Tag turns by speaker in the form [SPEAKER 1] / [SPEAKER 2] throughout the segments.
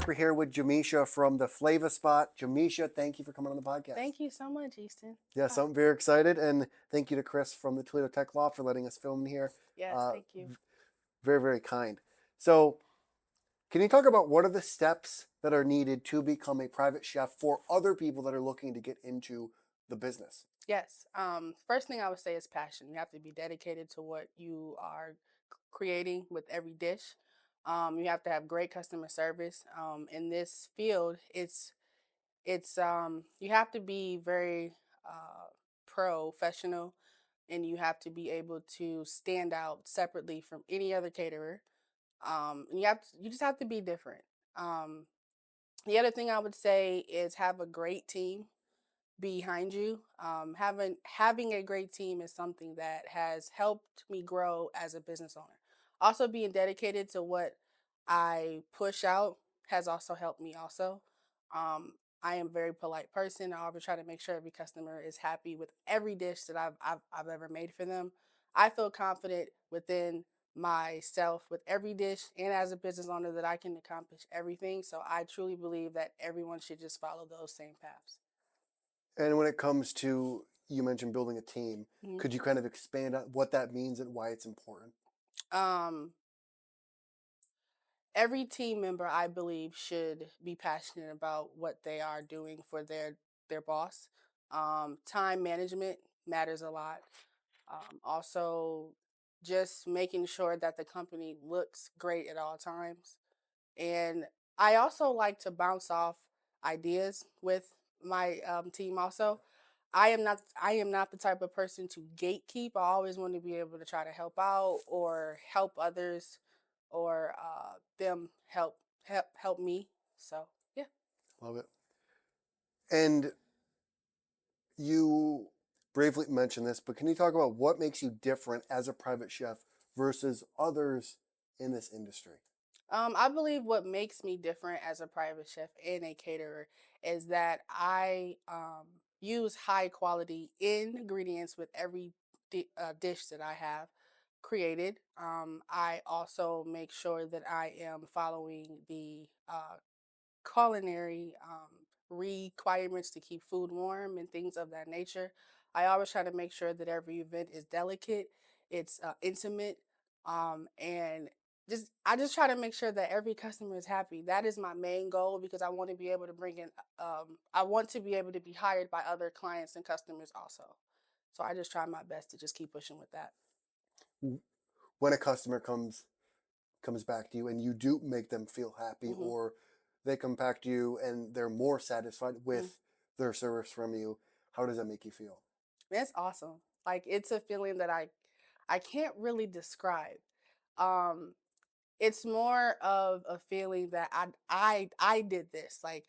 [SPEAKER 1] back. We're here with Jameshia from the Flava Spot. Jameshia, thank you for coming on the podcast.
[SPEAKER 2] Thank you so much, Easton.
[SPEAKER 1] Yes, I'm very excited, and thank you to Chris from the Toledo Tech Law for letting us film here.
[SPEAKER 2] Yes,
[SPEAKER 1] Uh,
[SPEAKER 2] thank you.
[SPEAKER 1] Very, very kind. So, can you talk about what are the steps that are needed to become a private chef for other people that are looking to get into the business?
[SPEAKER 2] Yes. First thing I would say is passion. You have to be dedicated to what you are creating with every dish. You have to have great customer service. In this field, it's you have to be very professional, and you have to be able to stand out separately from any other caterer. And you just have to be different. Um, the other thing I would say is have a great team behind you. Having a great team is something that has helped me grow as a business owner. Also, being dedicated to what I push out has also helped me. Also, um, I am a very polite person. I always try to make sure every customer is happy with every dish that I've ever made for them. I feel confident within myself with every dish and as a business owner that I can accomplish everything. So I truly believe that everyone should just follow those same paths.
[SPEAKER 1] And when it comes to, you mentioned building a team,
[SPEAKER 2] Mhm.
[SPEAKER 1] could you kind of expand on what that means and why it's important?
[SPEAKER 2] Um, every team member, I believe, should be passionate about what they are doing for their boss. Time management matters a lot. Also, just making sure that the company looks great at all times. And I also like to bounce off ideas with my team. Also, I am not the type of person to gatekeep. I always want to be able to try to help out or help others, or them help me. So yeah.
[SPEAKER 1] Love it. And you bravely mentioned this, but can you talk about what makes you different as a private chef versus others in this industry?
[SPEAKER 2] I believe what makes me different as a private chef and a caterer is that I use high quality ingredients with every dish that I have created. I also make sure that I am following the culinary requirements to keep food warm and things of that nature. I always try to make sure that every event is delicate, it's intimate, and just I just try to make sure that every customer is happy. That is my main goal because I want to be able to bring in. I want to be able to be hired by other clients and customers also. So I just try my best to just keep pushing with that.
[SPEAKER 1] When a customer comes back to you and you do make them feel happy,
[SPEAKER 2] Hmm.
[SPEAKER 1] or they come back to you and they're more satisfied
[SPEAKER 2] Hmm.
[SPEAKER 1] with their service from you, how does that make you feel?
[SPEAKER 2] It's awesome. Like it's a feeling that I can't really describe. Um, it's more of a feeling that I did this. Like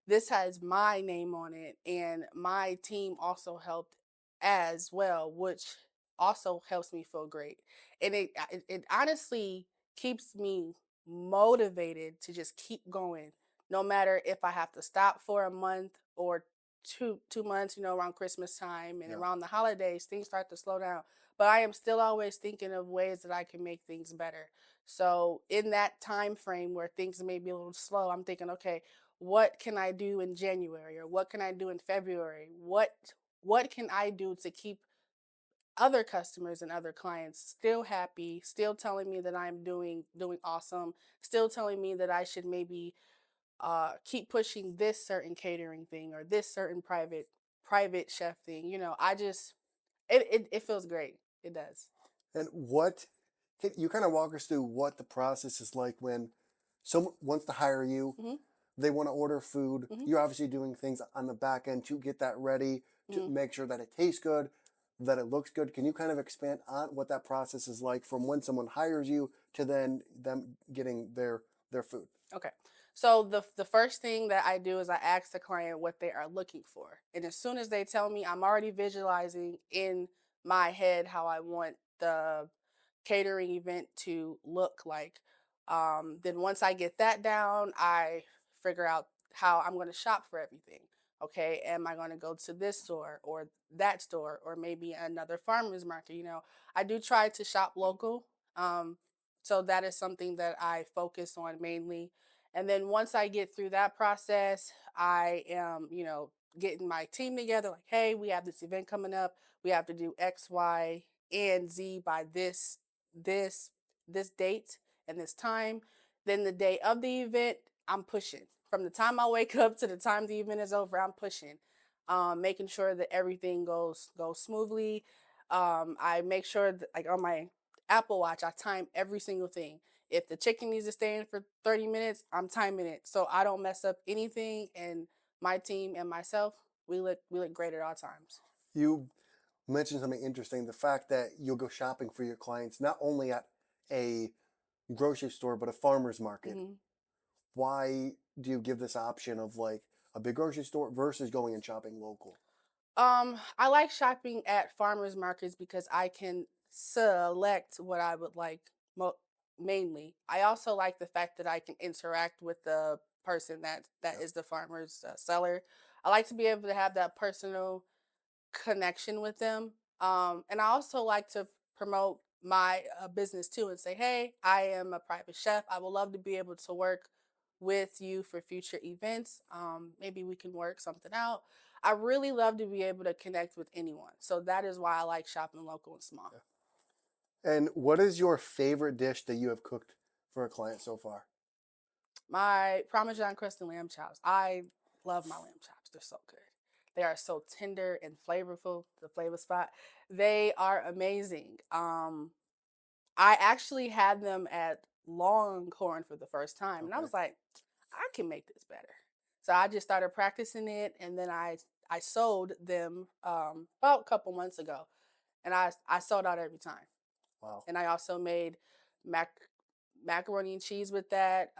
[SPEAKER 2] this has my name on it, and my team also helped as well, which also helps me feel great. And it honestly keeps me motivated to just keep going, no matter if I have to stop for a month or two months. Around Christmas time and
[SPEAKER 1] Yeah.
[SPEAKER 2] around the holidays, things start to slow down. But I am still always thinking of ways that I can make things better. So in that time frame where things may be a little slow, I'm thinking, okay, what can I do in January, or what can I do in February? What can I do to keep other customers and other clients still happy, still telling me that I'm doing awesome, still telling me that I should maybe keep pushing this certain catering thing or this certain private chef thing. I just it feels great. It does.
[SPEAKER 1] And can you kind of walk us through what the process is like when someone wants to hire you,
[SPEAKER 2] Hmm.
[SPEAKER 1] they want to order food.
[SPEAKER 2] Hmm.
[SPEAKER 1] You're obviously doing things on the back end to get that ready, to
[SPEAKER 2] Hmm.
[SPEAKER 1] make sure that it tastes good, that it looks good. Can you kind of expand on what that process is like from when someone hires you to then them getting their food?
[SPEAKER 2] Okay. So the first thing that I do is I ask the client what they are looking for. And as soon as they tell me, I'm already visualizing in my head how I want the catering event to look like. Then once I get that down, I figure out how I'm going to shop for everything. Okay, am I going to go to this store or that store or maybe another farmer's market? I do try to shop local. So that is something that I focus on mainly. And then once I get through that process, I am, getting my team together like, hey, we have this event coming up. We have to do X, Y, and Z by this, this date and this time. Then the day of the event, I'm pushing. From the time I wake up to the time the event is over, I'm pushing. Making sure that everything goes smoothly. I make sure that, like on my Apple Watch, I time every single thing. If the chicken needs to stay in for 30 minutes, I'm timing it so I don't mess up anything. And my team and myself, we look great at all times.
[SPEAKER 1] You mentioned something interesting, the fact that you'll go shopping for your clients not only at a grocery store but a farmer's market.
[SPEAKER 2] Hmm.
[SPEAKER 1] Why do you give this option of like a big grocery store versus going and shopping local?
[SPEAKER 2] I like shopping at farmers markets because I can select what I would like mo- mainly. I also like the fact that I can interact with the person that
[SPEAKER 1] Yeah.
[SPEAKER 2] is the farmer's seller. I like to be able to have that personal connection with them. And I also like to promote my business too and say, hey, I am a private chef. I would love to be able to work with you for future events. Maybe we can work something out. I really love to be able to connect with anyone. So that is why I like shopping local and small.
[SPEAKER 1] And what is your favorite dish that you have cooked for a client so far?
[SPEAKER 2] My Parmesan-Crusted Lamb Chops. I love my lamb chops. They're so good. They are so tender and flavorful. The Flava Spot. They are amazing. I actually had them at Longhorn for the first time, and I
[SPEAKER 1] Okay.
[SPEAKER 2] was like, I can make this better. So I just started practicing it, and then I sold them about a couple months ago, and I sold out every time.
[SPEAKER 1] Wow.
[SPEAKER 2] And I also made mac macaroni and cheese with that,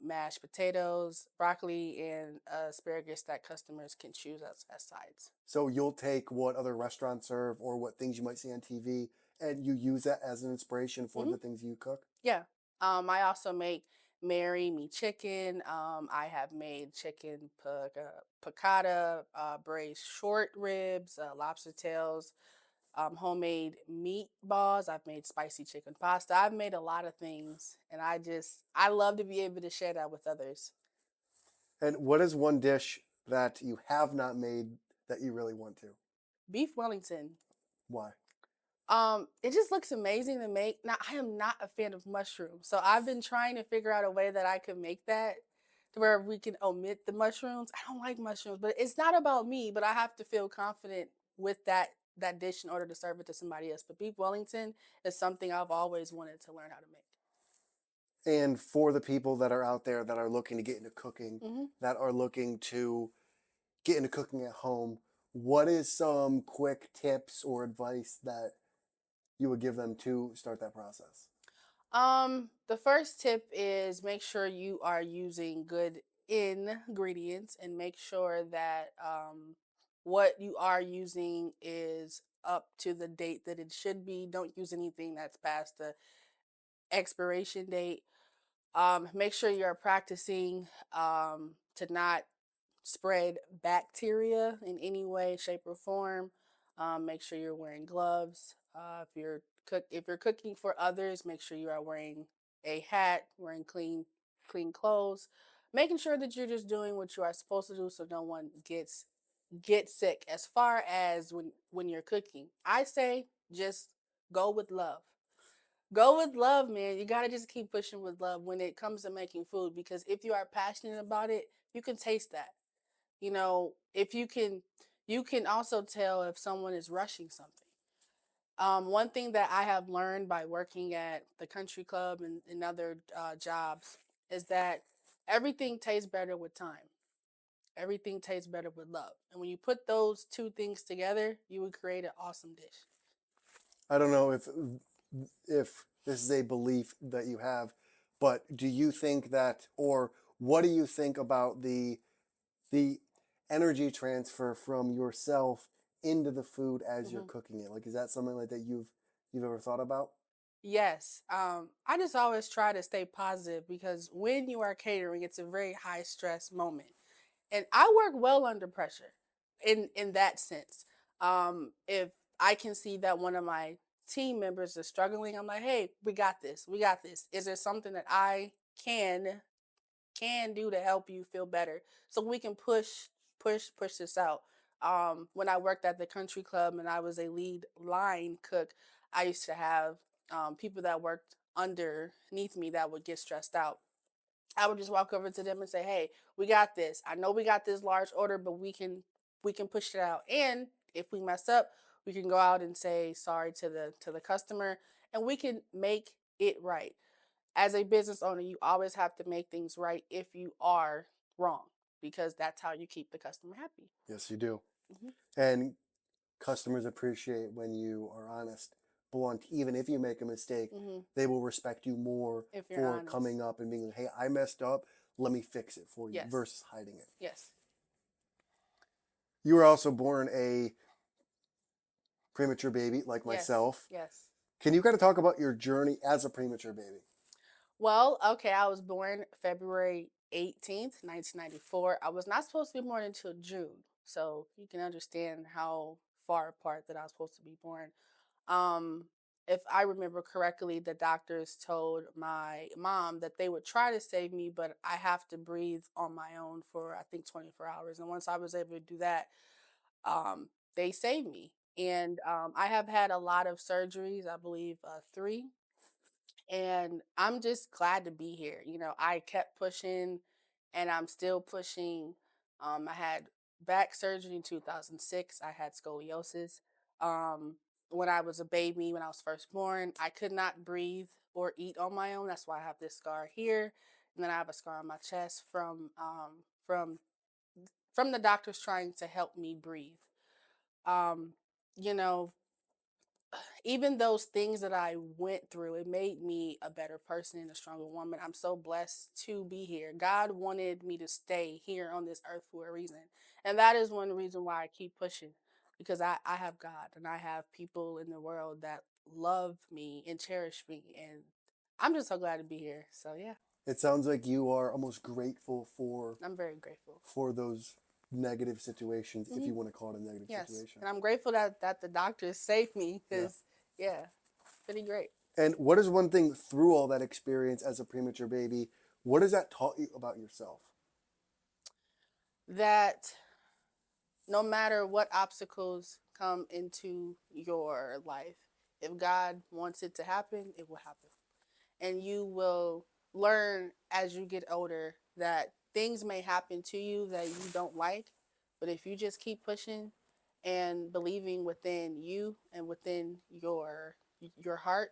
[SPEAKER 2] mashed potatoes, broccoli, and asparagus that customers can choose as sides.
[SPEAKER 1] So you'll take what other restaurants serve or what things you might see on TV and you use that as an inspiration for
[SPEAKER 2] Hmm.
[SPEAKER 1] the things you cook?
[SPEAKER 2] Yeah. I also make Marry Me chicken. I have made chicken piccata, braised short ribs, lobster tails, homemade meatballs. I've made spicy chicken pasta. I've made a lot of things, and I love to be able to share that with others.
[SPEAKER 1] And what is one dish that you have not made that you really want to?
[SPEAKER 2] Beef Wellington.
[SPEAKER 1] Why?
[SPEAKER 2] It just looks amazing to make. Now, I am not a fan of mushrooms, so I've been trying to figure out a way that I could make that to where we can omit the mushrooms. I don't like mushrooms, but it's not about me. But I have to feel confident with that dish in order to serve it to somebody else. But beef Wellington is something I've always wanted to learn how to make.
[SPEAKER 1] And for the people that are out there that are looking to get into cooking,
[SPEAKER 2] Hmm.
[SPEAKER 1] that are looking to get into cooking at home, what is some quick tips or advice that you would give them to start that process?
[SPEAKER 2] The first tip is make sure you are using good ingredients and make sure that what you are using is up to the date that it should be. Don't use anything that's past the expiration date. Make sure you're practicing to not spread bacteria in any way, shape, or form. Make sure you're wearing gloves. If you're cooking for others, make sure you are wearing a hat, wearing clean clothes, making sure that you're just doing what you are supposed to do so no one gets sick. As far as when you're cooking, I say just go with love. Go with love, man. You gotta just keep pushing with love when it comes to making food because if you are passionate about it, you can taste that. If you can also tell if someone is rushing something. One thing that I have learned by working at the country club and other jobs is that everything tastes better with time. Everything tastes better with love. And when you put those two things together, you would create an awesome dish.
[SPEAKER 1] I don't know if this is a belief that you have, but do you think that, or what do you think about the energy transfer from yourself into the food as you're
[SPEAKER 2] Mhm.
[SPEAKER 1] cooking it? Like, is that something like that you've ever thought about?
[SPEAKER 2] Yes. I just always try to stay positive because when you are catering, it's a very high stress moment. And I work well under pressure in that sense. If I can see that one of my team members is struggling, I'm like, hey, we got this. We got this. Is there something that I can can do to help you feel better, so we can push this out. When I worked at the country club and I was a lead line cook, I used to have people that worked underneath me that would get stressed out. I would just walk over to them and say, "Hey, we got this. I know we got this large order, but we can push it out. And if we mess up, we can go out and say sorry to the customer, and we can make it right." As a business owner, you always have to make things right if you are wrong, because that's how you keep the customer happy.
[SPEAKER 1] Yes, you do.
[SPEAKER 2] Hmm.
[SPEAKER 1] And customers appreciate when you are honest, blunt. Even if you make a mistake,
[SPEAKER 2] Hmm.
[SPEAKER 1] they will respect you more
[SPEAKER 2] If you're
[SPEAKER 1] for
[SPEAKER 2] honest.
[SPEAKER 1] coming up and being like, hey, I messed up. Let me fix it for you
[SPEAKER 2] Yes.
[SPEAKER 1] versus hiding it.
[SPEAKER 2] Yes.
[SPEAKER 1] You were also born a premature baby like
[SPEAKER 2] Yes.
[SPEAKER 1] myself.
[SPEAKER 2] Yes.
[SPEAKER 1] Can you kind of talk about your journey as a premature baby?
[SPEAKER 2] Well, okay, I was born February 18th, 1994. I was not supposed to be born until June. So you can understand how far apart that I was supposed to be born. Um, if I remember correctly, the doctors told my mom that they would try to save me, but I have to breathe on my own for I think 24 hours. And once I was able to do that, they saved me. And I have had a lot of surgeries, I believe three, and I'm just glad to be here. I kept pushing and I'm still pushing. I had back surgery in 2006. I had scoliosis. Um, when I was a baby, when I was first born, I could not breathe or eat on my own. That's why I have this scar here. And then I have a scar on my chest from the doctors trying to help me breathe. Um, you know, Even those things that I went through, it made me a better person and a stronger woman. I'm so blessed to be here. God wanted me to stay here on this earth for a reason. And that is one reason why I keep pushing, because I have God and I have people in the world that love me and cherish me. And I'm just so glad to be here. So, yeah,
[SPEAKER 1] It sounds like you are almost grateful
[SPEAKER 2] I'm very grateful.
[SPEAKER 1] for those negative situations, if
[SPEAKER 2] Hmm.
[SPEAKER 1] you want to call it a negative
[SPEAKER 2] Yes.
[SPEAKER 1] situation.
[SPEAKER 2] And I'm grateful that the doctors saved me
[SPEAKER 1] Yeah.
[SPEAKER 2] because, yeah, pretty great.
[SPEAKER 1] And what is one thing through all that experience as a premature baby? What has that taught you about yourself?
[SPEAKER 2] That no matter what obstacles come into your life, if God wants it to happen, it will happen. And you will learn as you get older that things may happen to you that you don't like, but if you just keep pushing and believing within you and within your heart,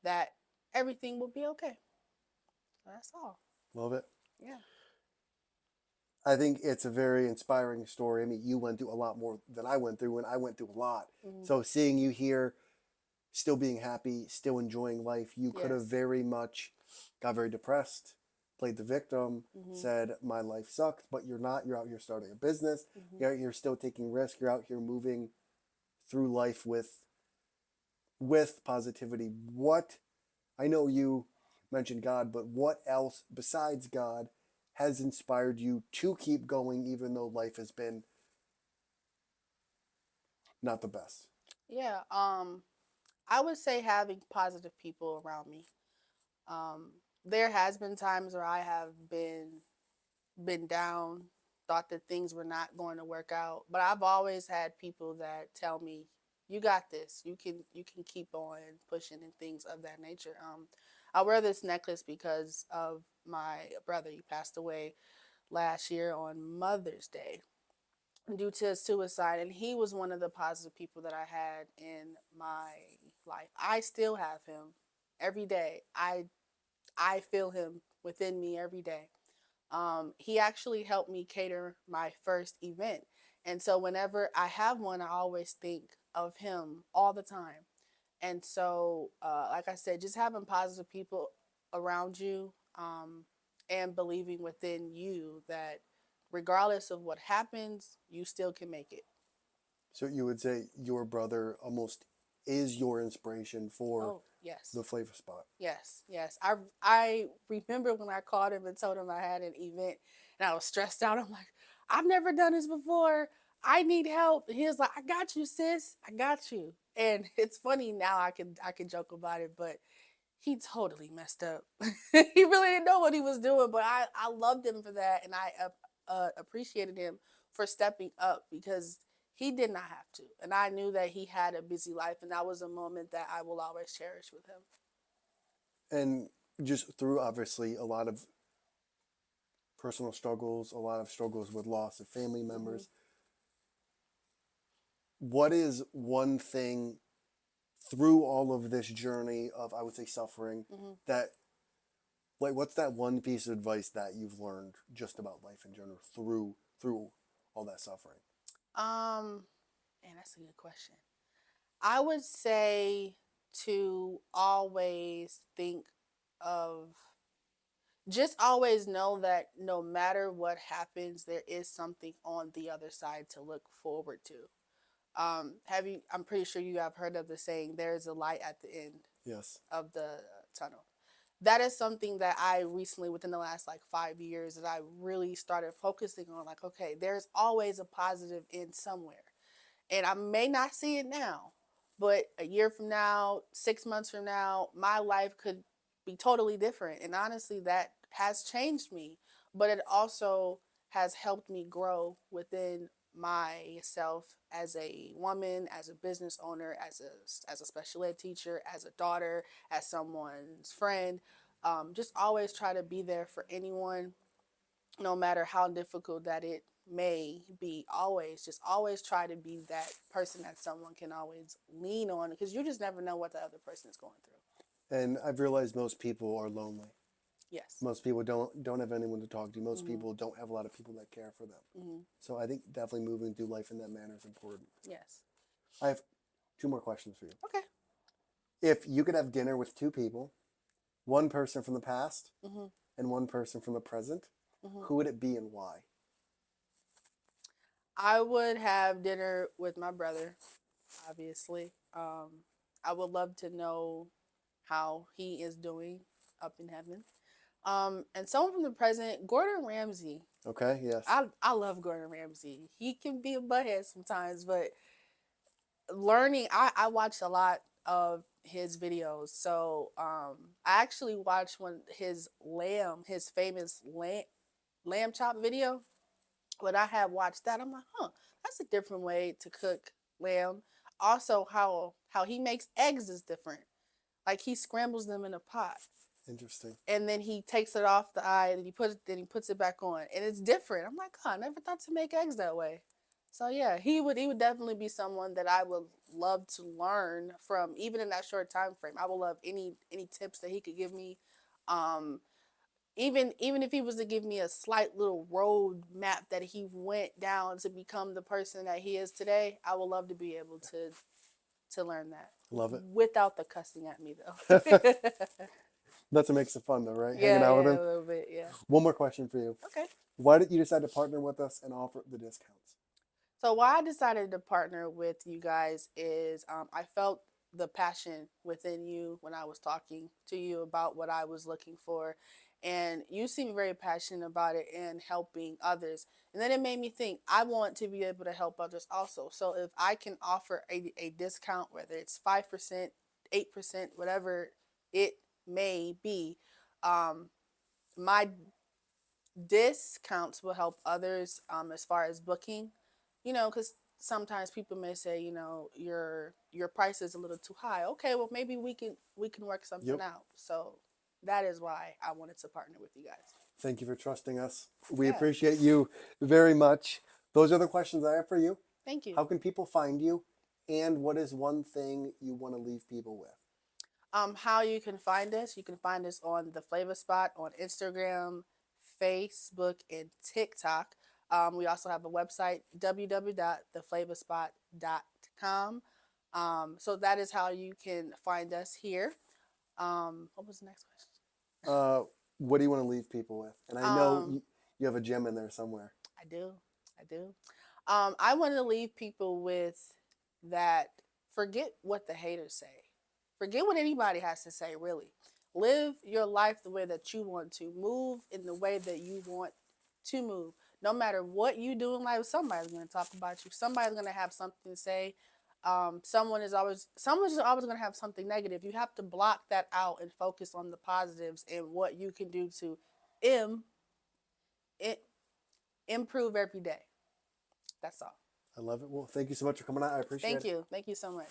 [SPEAKER 2] that everything will be okay. So that's all.
[SPEAKER 1] Love it.
[SPEAKER 2] Yeah.
[SPEAKER 1] I think it's a very inspiring story. I mean, you went through a lot more than I went through, and I went through a lot.
[SPEAKER 2] Hmm.
[SPEAKER 1] So seeing you here, still being happy, still enjoying life, you could have
[SPEAKER 2] Yes.
[SPEAKER 1] very much got very depressed, played the victim,
[SPEAKER 2] Hmm.
[SPEAKER 1] said my life sucked, but you're not. You're out here starting a business.
[SPEAKER 2] Hmm.
[SPEAKER 1] You're out here still taking risks. You're out here moving through life with positivity. What I know you mentioned God, but what else besides God has inspired you to keep going even though life has been not the best?
[SPEAKER 2] Yeah. I would say having positive people around me. Um, there has been times where I have been down, thought that things were not going to work out, but I've always had people that tell me, "You got this. You can keep on pushing," and things of that nature. I wear this necklace because of my brother. He passed away last year on Mother's Day due to suicide, and he was one of the positive people that I had in my life. I still have him every day. I feel him within me every day. He actually helped me cater my first event, and so whenever I have one, I always think of him all the time. And so, like I said, just having positive people around you, and believing within you that regardless of what happens, you still can make it.
[SPEAKER 1] So you would say your brother almost is your inspiration for
[SPEAKER 2] Oh, yes.
[SPEAKER 1] the Flava Spot.
[SPEAKER 2] Yes, yes. I remember when I called him and told him I had an event and I was stressed out. I'm like, I've never done this before. I need help. And he was like, I got you, sis. I got you. And it's funny now I can joke about it, but he totally messed up. He really didn't know what he was doing, but I loved him for that, and I appreciated him for stepping up because he did not have to, and I knew that he had a busy life, and that was a moment that I will always cherish with him.
[SPEAKER 1] And just through obviously a lot of personal struggles, a lot of struggles with loss of family
[SPEAKER 2] Hmm.
[SPEAKER 1] members. What is one thing through all of this journey of, I would say, suffering,
[SPEAKER 2] Hmm.
[SPEAKER 1] that, like, what's that one piece of advice that you've learned just about life in general through all that suffering?
[SPEAKER 2] Um, and that's a good question. I would say to always think of just always know that no matter what happens, there is something on the other side to look forward to. Have you? I'm pretty sure you have heard of the saying, "There is a light at the end
[SPEAKER 1] Yes.
[SPEAKER 2] of the tunnel." That is something that I recently, within the last like 5 years, that I really started focusing on. Like, okay, there's always a positive in somewhere, and I may not see it now, but a year from now, 6 months from now, my life could be totally different. And honestly, that has changed me, but it also has helped me grow within myself as a woman, as a business owner, as a special ed teacher, as a daughter, as someone's friend. Just always try to be there for anyone, no matter how difficult that it may be. Always, just always try to be that person that someone can always lean on, because you just never know what the other person is going through.
[SPEAKER 1] And I've realized most people are lonely.
[SPEAKER 2] Yes.
[SPEAKER 1] Most people don't have anyone to talk to. Most
[SPEAKER 2] Hmm.
[SPEAKER 1] people don't have a lot of people that care for them.
[SPEAKER 2] Hmm.
[SPEAKER 1] So I think definitely moving through life in that manner is important.
[SPEAKER 2] Yes.
[SPEAKER 1] I have two more questions for you.
[SPEAKER 2] Okay.
[SPEAKER 1] If you could have dinner with two people, one person from the past
[SPEAKER 2] Hmm.
[SPEAKER 1] and one person from the present,
[SPEAKER 2] Hmm.
[SPEAKER 1] who would it be and why?
[SPEAKER 2] I would have dinner with my brother, obviously. I would love to know how he is doing up in heaven. And someone from the present, Gordon Ramsay.
[SPEAKER 1] Okay, yes.
[SPEAKER 2] I love Gordon Ramsay. He can be a butthead sometimes, but learning, I watch a lot of his videos. So I actually watched one his famous lamb chop video. When I had watched that, I'm like, huh, that's a different way to cook lamb. Also, how he makes eggs is different. Like he scrambles them in a pot,
[SPEAKER 1] Interesting.
[SPEAKER 2] and then he takes it off the eye, and he puts it back on, and it's different. I'm like, oh, I never thought to make eggs that way. So yeah, he would definitely be someone that I would love to learn from, even in that short time frame. I would love any tips that he could give me. Um, even if he was to give me a slight little road map that he went down to become the person that he is today, I would love to be able to learn that
[SPEAKER 1] Love it.
[SPEAKER 2] without the cussing at me though.
[SPEAKER 1] That's what makes it fun though, right? Hanging
[SPEAKER 2] Yeah,
[SPEAKER 1] out with
[SPEAKER 2] yeah,
[SPEAKER 1] him.
[SPEAKER 2] a little bit, yeah.
[SPEAKER 1] One more question for you.
[SPEAKER 2] Okay.
[SPEAKER 1] Why did you decide to partner with us and offer the discounts?
[SPEAKER 2] So why I decided to partner with you guys is I felt the passion within you when I was talking to you about what I was looking for, and you seem very passionate about it and helping others. And then it made me think I want to be able to help others also. So if I can offer a discount, whether it's 5%, 8%, whatever it may be, um, my discounts will help others as far as booking, because sometimes people may say, your price is a little too high. Okay, well maybe we can work something
[SPEAKER 1] Yep.
[SPEAKER 2] out. So that is why I wanted to partner with you guys.
[SPEAKER 1] Thank you for trusting us. We
[SPEAKER 2] Yeah,
[SPEAKER 1] appreciate you very much. Those are the questions I have for you.
[SPEAKER 2] thank you.
[SPEAKER 1] How can people find you? And what is one thing you want to leave people with?
[SPEAKER 2] How you can find us on the Flava Spot on Instagram, Facebook, and TikTok. We also have a website, www.theflavaspot.com. So that is how you can find us here. What was the next question?
[SPEAKER 1] Uh, what do you want to leave people with? And I know
[SPEAKER 2] Um,
[SPEAKER 1] you have a gem in there somewhere.
[SPEAKER 2] I do. I do. I want to leave people with that: forget what the haters say. Forget what anybody has to say, really. Live your life the way that you want to. Move in the way that you want to move. No matter what you do in life, somebody's going to talk about you. Somebody's going to have something to say. Someone's just always going to have something negative. You have to block that out and focus on the positives and what you can do to im, it, improve every day. That's all.
[SPEAKER 1] I love it. Well, thank you so much for coming out. I appreciate it.
[SPEAKER 2] Thank you so much.